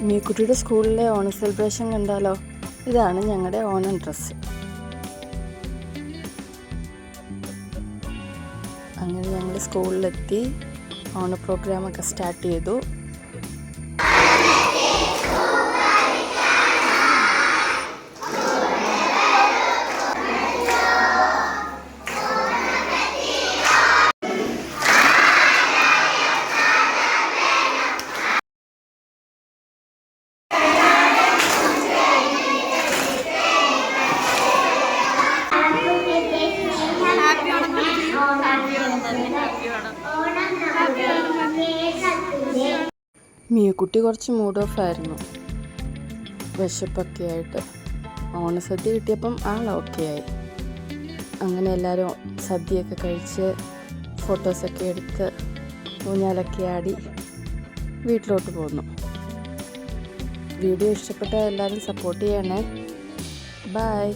മീക്കുട്ടിയുടെ സ്കൂളിലെ ഓണം സെലിബ്രേഷൻ കണ്ടാലോ? ഇതാണ് ഞങ്ങളുടെ ഓണം ഡ്രസ്സ്. അങ്ങനെ ഞങ്ങൾ സ്കൂളിലെത്തി ഓണ പ്രോഗ്രാമൊക്കെ സ്റ്റാർട്ട് ചെയ്തു. മീക്കുട്ടി കുറച്ച് മൂഡ് ഓഫ് ആയിരുന്നു, വിശപ്പൊക്കെ ആയിട്ട്. ഓണസദ്യ കിട്ടിയപ്പം ആൾ ഓക്കെ ആയി. അങ്ങനെ എല്ലാവരും സദ്യയൊക്കെ കഴിച്ച് ഫോട്ടോസൊക്കെ എടുത്ത് ഊഞ്ഞാലൊക്കെ ആടി വീട്ടിലോട്ട് പോന്നു. വീഡിയോ ഇഷ്ടപ്പെട്ടാൽ എല്ലാവരും സപ്പോർട്ട് ചെയ്യണേ. ബൈ.